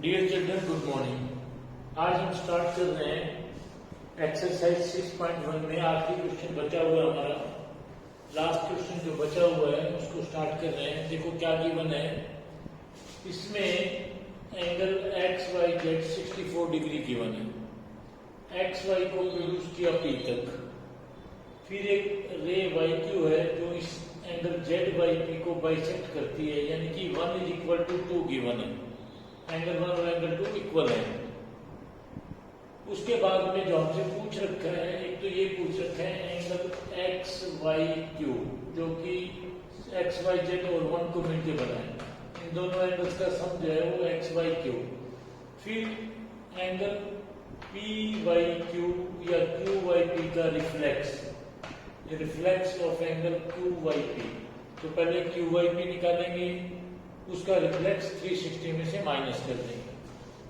Dear children, good morning. आज हम start कर रहे हैं एक्सरसाइज 6.1 में आखिरी क्वेश्चन बचा हुआ है हमारा। लास्ट क्वेश्चन जो बचा हुआ है उसको स्टार्ट कर रहे हैं। देखो क्या गिवन है इसमें, angle X Y Z 64 degree given है। एक्स वाई को प्रोड्यूस किया पी तक, फिर एक रे वाई क्यू है जो इस एंगल जेड वाई पी को बाइसेक्ट करती है, यानी कि 1 इज इक्वल टू 2 गिवन है। एंगल 1 और एंगल 2 इक्वल है। उसके बाद में जो हमसे पूछ रखा है, एक तो ये पूछ रखा है एंगल एक्स वाई क्यू जो कि एक्स वाई जेड और 1 को मिलकर बना है। इन दोनों एंगल्स का सम जो है वो एक्स वाई क्यू। फिर एंगल पी वाई क्यू या क्यू वाई पी का reflex of angle Q Y P. तो पहले क्यू वाई पी निकालेंगे, उसका रिफ्लेक्स 360 में से माइनस कर देंगे।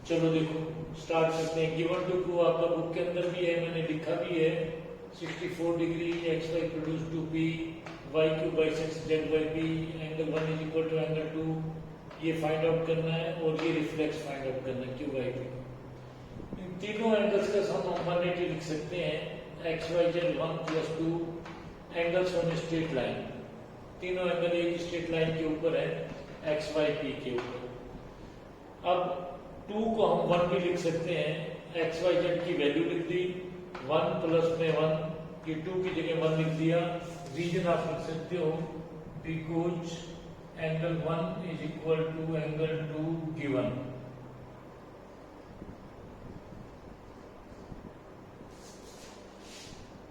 चलो देखो स्टार्ट करते हैं। गिवन टू क्यू आपका बुक के अंदर भी है, मैंने लिखा भी है। 64 degree X Y produce to P, Y Q bisects Z Y P, angle 1 is equal to angle 2, ये फाइंड आउट करना है और ये रिफ्लेक्स फाइंड आउट करना है क्यू वाई पी। इन तीनों एंगल्स का सम हम 180 लिख सकते हैं। X Y Z 1 + 2 angles on straight line, तीनों एंगल एक स्ट्रेट लाइन के ऊपर है, एक्स वाई पी के ऊपर। अब 2 को हम 1 भी लिख सकते हैं। एक्स वाई जेड की वैल्यू लिख दी 1 प्लस में 1, ये 2 की जगह 1 लिख दिया। रीजन आप लिख सकते हो because angle 1 is equal to angle 2 given.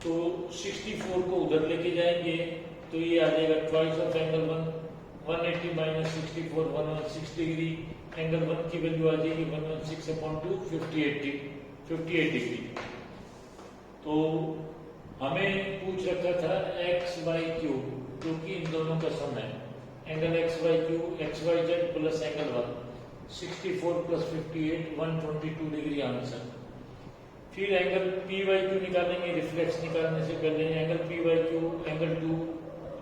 तो 64 को उधर लेके जाएंगे तो ये आ जाएगा twice of angle 1, 180 minus 64 116 degree. Angle 1 की वैल्यू आ जाएगी 116/2 58 डिग्री। तो हमें पूछ रखा था एक्स वाई क्यू जो कि इन दोनों का सम है। Angle X Y Q X Y Z plus angle 1, 64 + 58 122 degree answer. फिर एंगल पी वाई क्यू निकालेंगे, रिफ्लेक्स निकालने से पहले angle P Y Q angle 2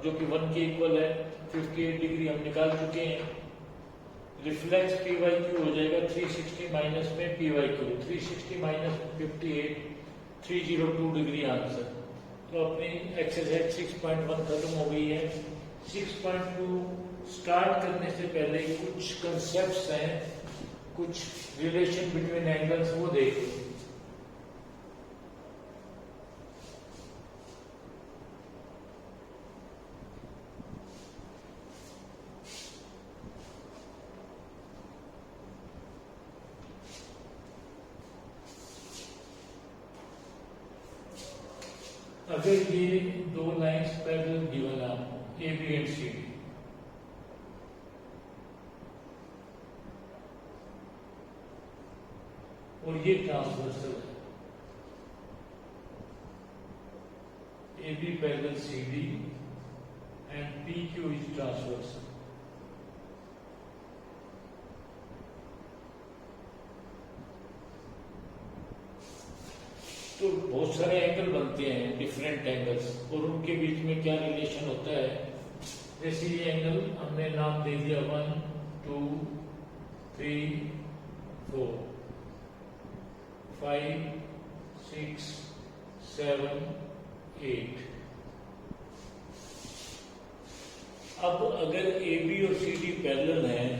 जो कि 1 के इक्वल है 58 डिग्री हम निकाल चुके हैं। रिफ्लेक्स पी वाई क्यू हो जाएगा 360 माइनस में P Y Q, 360 minus 58 302 degree answer. तो अपनी एक्सरसाइज 6.1 खत्म हो गई है। 6.2 स्टार्ट करने से पहले कुछ कंसेप्ट्स हैं, कुछ रिलेशन बिटवीन एंगल्स, वो देखिए। अगर ये दो लाइंस पैरेलल गिवन है आपको, A B and C D, और ये ट्रांसवर्सल है, A B parallel C D and P Q is transversal. तो बहुत सारे एंगल बनते हैं, डिफरेंट एंगल्स, और उनके बीच में क्या रिलेशन होता है। जैसे ये एंगल हमने नाम दे दिया 1 2 3 4 5 6 7 8। अब अगर ए बी और सी डी पैरेलल हैं,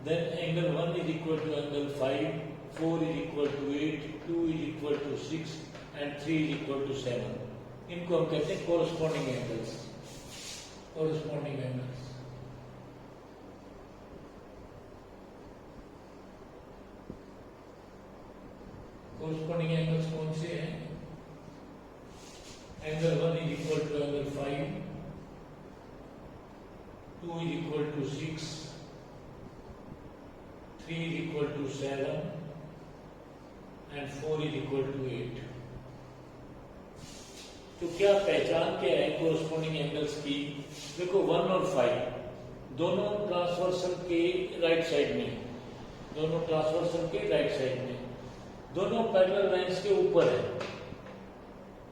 then angle 1 is equal to angle 5, 4 is equal to 8, 2 is equal to 6 and 3 is equal to 7. इनको हम कहते हैं corresponding angles. corresponding angles. corresponding angles कौन से हैं? Angle 1 is equal to angle 5, 2 is equal to 6, 3 is equal to 7 and 4 is equal to 8. तो क्या पहचान क्या है कोरस्पोंडिंग एंगल्स की? देखो 1 और 5 दोनों ट्रांसवर्सल के राइट साइड में, दोनों ट्रांसवर्सल के राइट साइड में, दोनों पैरेलल लाइंस के ऊपर है।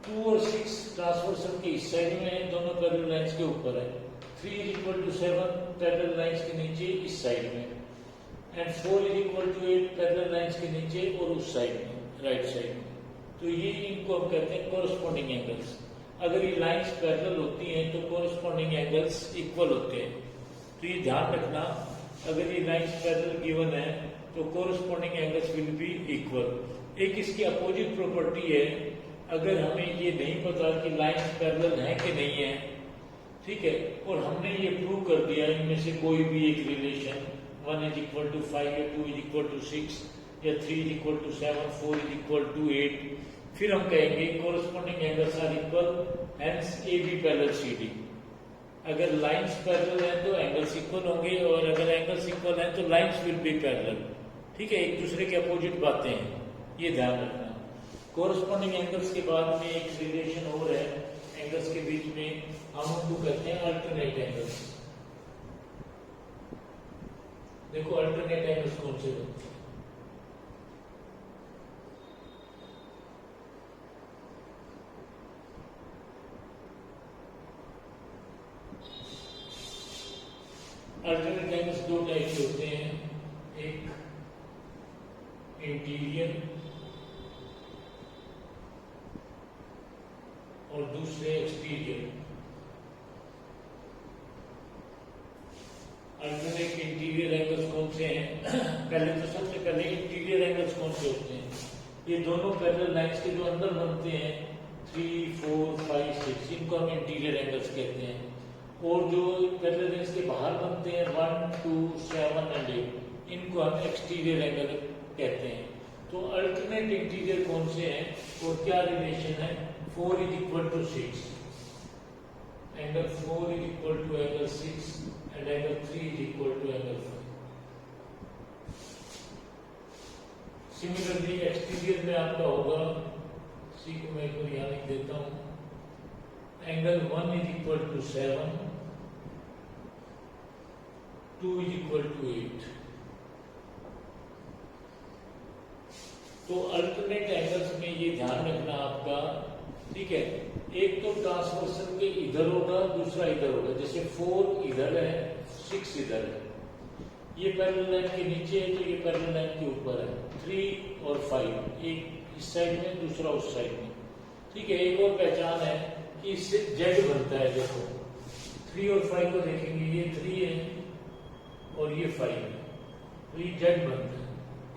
2 और 6 ट्रांसवर्सल के इस साइड में है, दोनों पैरेलल लाइंस के ऊपर है। 3 is equal to 7 parallel lines के नीचे इस साइड में। And 4 is equal to 8 parallel lines के नीचे और उस साइड में, राइट साइड में। तो ये इनको हम कहते हैं कोरस्पॉन्डिंग एंगल्स। अगर ये लाइंस पैरेलल होती हैं तो कोरस्पॉन्डिंग एंगल्स इक्वल होते हैं। तो ये ध्यान रखना, अगर ये लाइंस पैरेलल गिवन है तो corresponding angles will B equal. एक इसकी अपोजिट प्रॉपर्टी है, अगर हमें ये नहीं पता कि लाइंस पैरेलल है कि नहीं है, ठीक है, और हमने ये प्रूव कर दिया इनमें से कोई भी एक रिलेशन, 1 इज इक्वल टू 5 या 2 इज इक्वल टू 6 या 3 is equal to 7, 4 is equal to 8, फिर हम कहेंगे corresponding angles are equal, hence A B parallel C D. अगर लाइंस पैरेलल हैं तो एंगल्स इक्वल होंगे, और अगर एंगल्स इक्वल हैं तो लाइंस विल बी पैरेलल। ठीक है, एक दूसरे के अपोजिट बातें हैं, ये ध्यान रखना। कोरस्पॉन्डिंग एंगल्स के बाद में एक रिलेशन और है एंगल्स के बीच में, हम उनको कहते हैं अल्टरनेट एंगल्स। देखो अल्टरनेट एंगल्स कौन से होते हैं? अल्टरनेट एंगल्स दो टाइप के होते हैं, एक इंटीरियर और दूसरे एक्सटीरियर। अल्टरनेट इंटीरियर एंगल्स कौन से हैं? पहले तो सबसे पहले इंटीरियर एंगल्स कौन से होते हैं? ये दोनों पैरेलल लाइंस के जो अंदर बनते हैं 3, 4, 5, 6, इनको हम इंटीरियर एंगल्स कहते हैं। और जो पैरेलल लाइंस के बाहर बनते हैं 1, 2, 7 एंड 8, इनको हम एक्सटीरियर एंगल कहते हैं। तो अल्टरनेट इंटीरियर कौन से हैं और क्या रिलेशन है? 4 is equal to 6, angle 4 is equal to angle 6 and angle 3 is equal to angle 5। Similarly exterior में आपका होगा, सी को मैं एक बार यहाँ लिख देता हूँ, angle 1 is equal to 7, 2 is equal to 8। तो अल्टरनेट एंगल्स में ये ध्यान रखना आपका, ठीक है, एक तो ट्रांसवर्सल के इधर होगा, दूसरा इधर होगा। जैसे 4 इधर है, 6 इधर है, ये पैरेलल लाइन के नीचे है तो ये पैरेलल लाइन के ऊपर है। 3 और 5, एक इस साइड में, दूसरा उस साइड में। ठीक है, एक और पहचान है कि इससे जेड बनता है। देखो 3 और 5 को देखेंगे, ये 3 है और ये 5 है, तो ये जेड बनता है।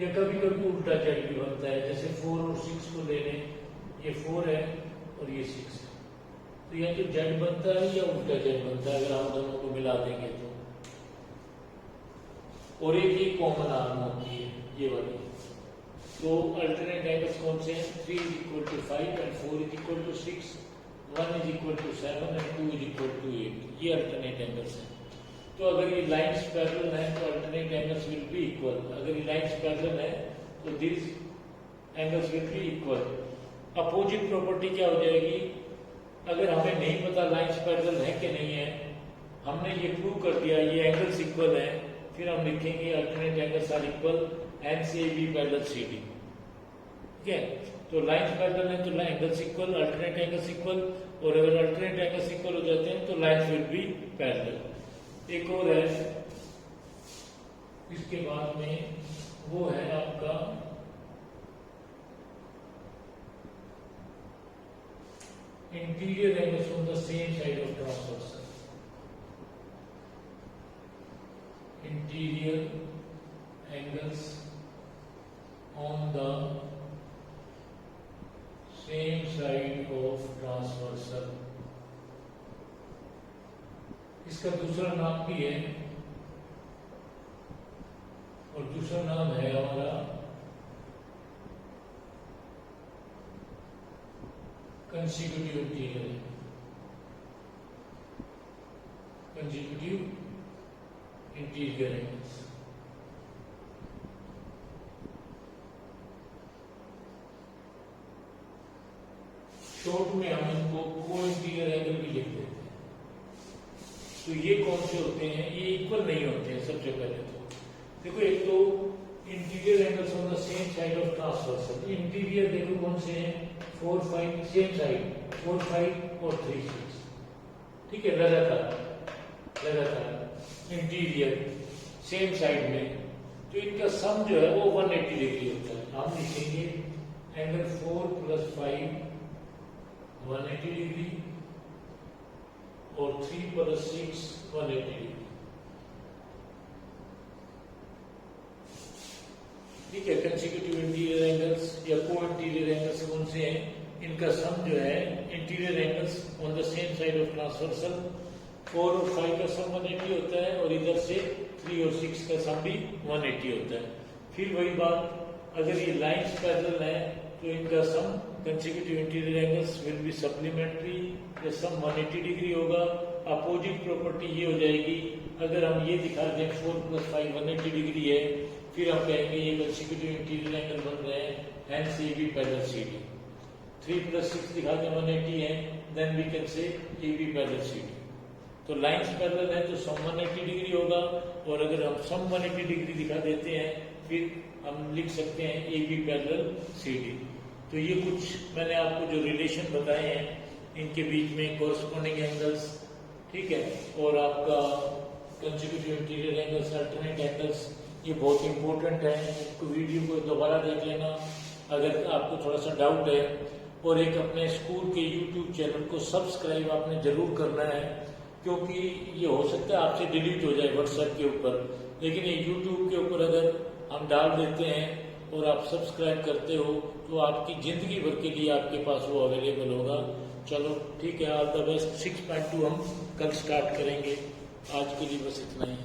या कभी कभी उल्टा जेड भी बनता है, जैसे 4 और 6 को ले लें, ये 4 है और ये 6 है, तो या तो जेड बनता है या उल्टा जेड बनता है अगर हम दोनों को मिला देंगे तो। और एक ही कॉमन आर्म होती है, ये वाली। तो अल्टरनेट एंगल्स कौन से हैं? 3 is equal to 5 and 4 is equal to 6, 1 is equal to 7 and 2 is equal to 8। ये अल्टरनेट एंगल्स हैं। तो अगर ये लाइंस पैरेलल हैं तो alternate angles will B equal. अगर ये लाइंस पैरेलल हैं तो this angles will B equal. Opposite property क्या हो जाएगी? अगर हमें नहीं पता लाइंस पैरेलल है कि नहीं है, हमने ये प्रूव कर दिया ये एंगल्स इक्वल है, फिर हम लिखेंगे alternate angles are equal, hence A B parallel C D. ठीक है, तो लाइंस पैरेलल है तो angles equal, alternate angles equal, और अगर अल्टरनेट एंगल्स इक्वल हो जाते हैं तो लाइंस विल बी पैरेलल। एक और है इसके बाद में, वो है आपका interior angles on the same side of transversal. Interior angles on the same side of transversal. इसका दूसरा नाम भी है, और दूसरा नाम है हमारा consecutive interior, consecutive interior angles. Short में हम इनको को इंटीरियर एंगल भी लिख देते हैं। तो ये कौन से होते हैं? ये इक्वल नहीं होते हैं। सबसे पहले तो देखो, एक तो interior angles on the same side of transversal. Interior देखो कौन से हैं? 4, 5 सेम साइड, 4, 5 और 3, 6। ठीक है, लगातार इंटीरियर सेम साइड में। तो इनका सम जो है वो 180 डिग्री होता है। हम लिखेंगे एंगल 4 + 5 180 डिग्री और 3 + 6 180 डिग्री। ठीक है, कंसेक्यूटिव इंटीरियर एंगल्स या को इंटीरियर एंगल्स कौन से हैं, इनका सम जो है interior angles on the same side of transversal 4 और 5 का सम 180 होता है और इधर से 3 और 6 का सम भी 180 होता है। फिर वही बात, अगर ये लाइंस पैरेलल है तो इनका sum consecutive interior angles will be supplementary, या सम 180 डिग्री होगा। अपोजिट प्रॉपर्टी ये हो जाएगी, अगर हम ये दिखा दें 4 + 5 180 डिग्री है, फिर हम कहेंगे ये कंसेक्यूटिव इंटीरियर एंगल बन रहे हैं, हेंस AB पैरेलल CD। 3 + 6 दिखा दें 180 है, then we can say AB parallel CD। तो लाइंस पैरेलल है तो सम 180 डिग्री होगा, और अगर हम सम 180 डिग्री दिखा देते हैं फिर हम लिख सकते हैं AB पैरेलल CD। तो ये कुछ मैंने आपको जो रिलेशन बताए हैं इनके बीच में कोरस्पॉन्डिंग एंगल्स, ठीक है, और आपका consecutive interior angles, alternate angles, ये बहुत इंपॉर्टेंट है। तो वीडियो को दोबारा देख लेना अगर आपको थोड़ा सा डाउट है, और एक अपने स्कूल के YouTube चैनल को सब्सक्राइब आपने जरूर करना है, क्योंकि ये हो सकता है आपसे डिलीट हो जाए व्हाट्सएप के ऊपर, लेकिन ये YouTube के ऊपर अगर हम डाल देते हैं और आप सब्सक्राइब करते हो तो आपकी जिंदगी भर के लिए आपके पास वो अवेलेबल होगा। चलो ठीक है, ऑल द बेस्ट। 6.2 हम कल स्टार्ट करेंगे। आज के लिए बस इतना ही।